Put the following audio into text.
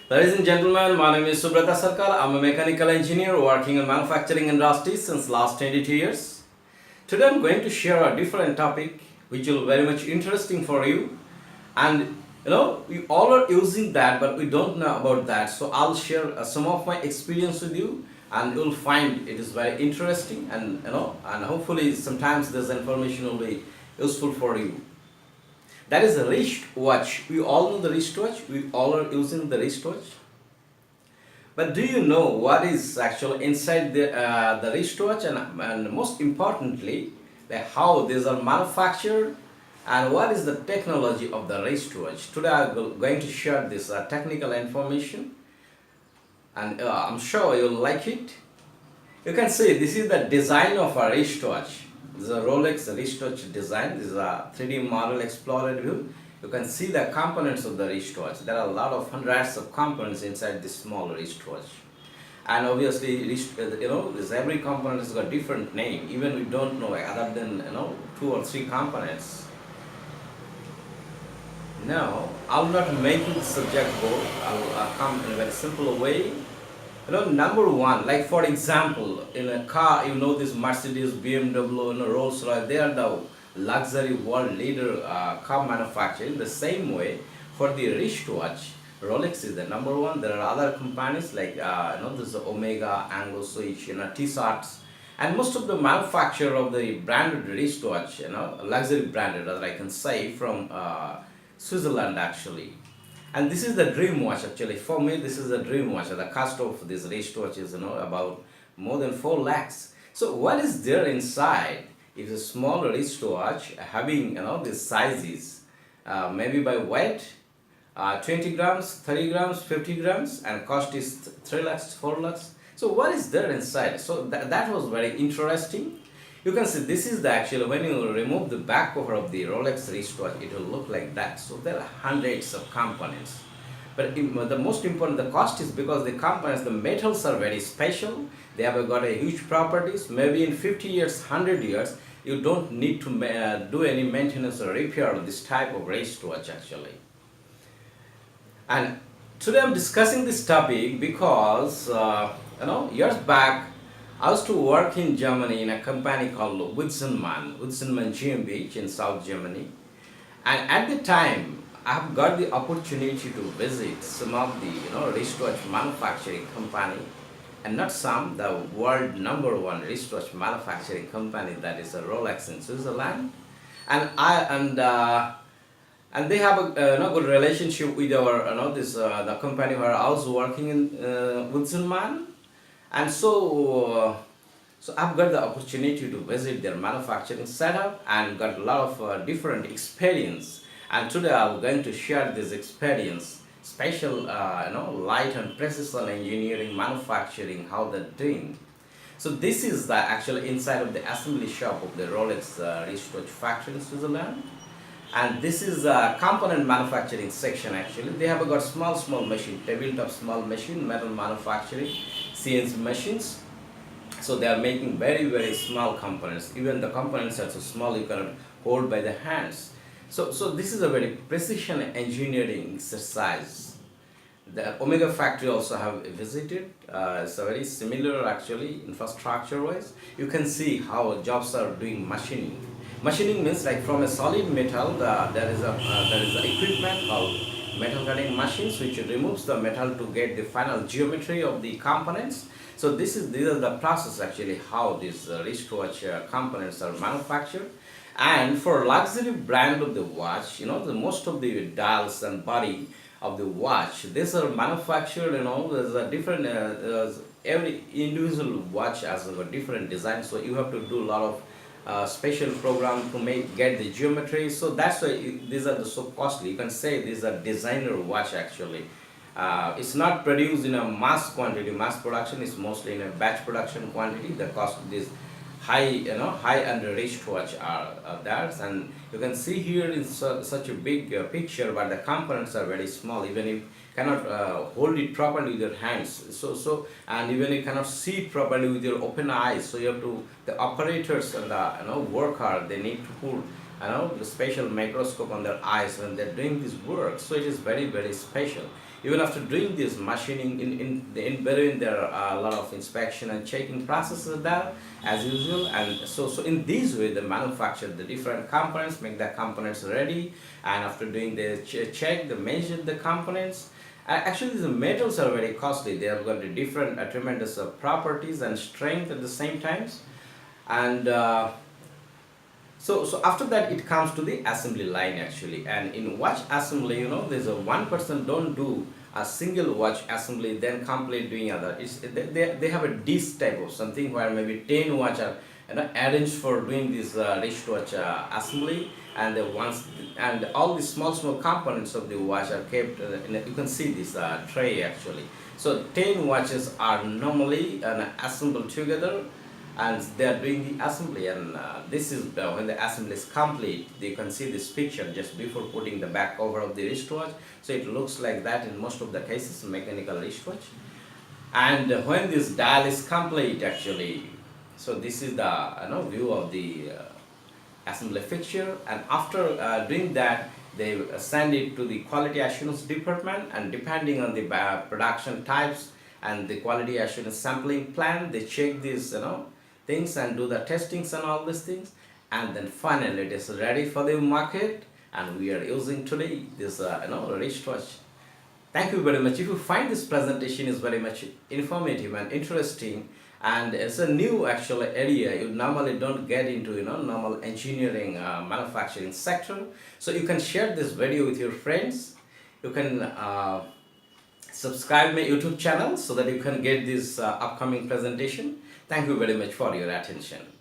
Ladies and gentlemen, my name is Subrata Sarker. I'm a mechanical engineer working in manufacturing industry since last 22 years. Today I'm going to share a different topic which will very much interesting for you. And we all are using that, but we don't know about that. So I'll share some of my experience with you, and you'll find it is very interesting, and and hopefully sometimes this information will be useful for you. That is a wristwatch. We all know the wristwatch. We all are using the wristwatch. But do you know what is actually inside the wristwatch, and most importantly, like how these are manufactured, and what is the technology of the wristwatch? Today I'm going to share this technical information, and I'm sure you'll like it. You can see this is the design of a wristwatch. This is a Rolex wristwatch design. This is a 3D model explorer view. You can see the components of the wristwatch. There are a lot of hundreds of components inside this small wristwatch. And obviously, this every component has got different name. Even we don't know other than two or three components. Now, I'll not make it subject board. I'll come in a very simple way. Number one, like for example, in a car, this Mercedes, BMW, Rolls Royce, they are the luxury world leader car manufacturer. In the same way, for the wristwatch, Rolex is the number one. There are other companies like this Omega, Anglo Switch, T-Shirts, and most of the manufacturer of the branded wristwatch, luxury branded, as I can say, from Switzerland actually. And this is the dream watch actually. For me, this is a dream watch. The cost of this wristwatch is about more than 4 lakhs. So what is there inside? It's a small wristwatch having these sizes, maybe by weight, 20 grams, 30 grams, 50 grams, and cost is 3 lakhs, 4 lakhs. So what is there inside? So that was very interesting. You can see this is the actual, when you remove the back cover of the Rolex wristwatch, it will look like that. So there are hundreds of components. But the most important, the cost is because the components, the metals are very special. They have got a huge properties. Maybe in 50 years, 100 years, you don't need to do any maintenance or repair of this type of wristwatch actually. And today I'm discussing this topic because, years back, I used to work in Germany in a company called Witzenmann GmbH in South Germany. And at the time, I have got the opportunity to visit some of the wristwatch manufacturing company, and not some, the world number one wristwatch manufacturing company, that is a Rolex in Switzerland. And they have a good relationship with our the company where I was working in Witzenmann. And so I've got the opportunity to visit their manufacturing setup and got a lot of different experience. And today I'm going to share this experience, special light and precision engineering manufacturing, how they're doing. So this is the actual inside of the assembly shop of the Rolex wristwatch factory in Switzerland. And this is a component manufacturing section actually. They have got small machine, tabletop small machine, metal manufacturing, CNC machines. So they are making very small components. Even the components are so small you cannot hold by the hands. So this is a very precision engineering exercise. The Omega factory also have visited. It's a very similar actually infrastructure wise. You can see how jobs are doing machining. Machining means like from a solid metal, there is a equipment called metal cutting machines which removes the metal to get the final geometry of the components. So these are the process actually how these wristwatch components are manufactured. And for luxury brand of the watch, the most of the dials and body of the watch, these are manufactured. There's a different every individual watch has a different design. So you have to do a lot of special program to get the geometry. So that's why these are so costly. You can say these are designer watch actually. It's not produced in a mass quantity. Mass production is mostly in a batch production quantity. The cost of this high-end wristwatch are there, and you can see here in such a big picture, but the components are very small. Even if you cannot hold it properly with your hands, and even you cannot see it properly with your open eyes. So you have to, the operators and the worker, they need to put the special microscope on their eyes when they're doing this work. So it is very special. Even after doing this machining in between, there are a lot of inspection and checking processes there as usual. And so in this way they manufacture the different components, make the components ready, and after doing the check, they measure the components. Actually, the metals are very costly. They have got the different tremendous properties and strength at the same times. And so after that it comes to the assembly line actually. And in watch assembly, there's a one person don't do a single watch assembly then complete doing other. They have a disc type of something where maybe 10 watch are arranged for doing this wristwatch assembly. And the ones and all the small components of the watch are kept you can see this tray actually. So 10 watches are normally assembled together, and they are doing the assembly. And this is when the assembly is complete, you can see this picture just before putting the back cover of the wristwatch. So it looks like that in most of the cases, mechanical wristwatch. And when this dial is complete actually, so this is the view of the assembly fixture. And after doing that, they send it to the quality assurance department, and depending on the production types and the quality assurance sampling plan, they check these things and do the testings and all these things. And then finally it is ready for the market, and we are using today this wristwatch. Thank you very much. If you find this presentation is very much informative and interesting, and it's a new actual area you normally don't get into, normal engineering manufacturing sector. So you can share this video with your friends. You can subscribe my YouTube channel so that you can get this upcoming presentation. Thank you very much for your attention.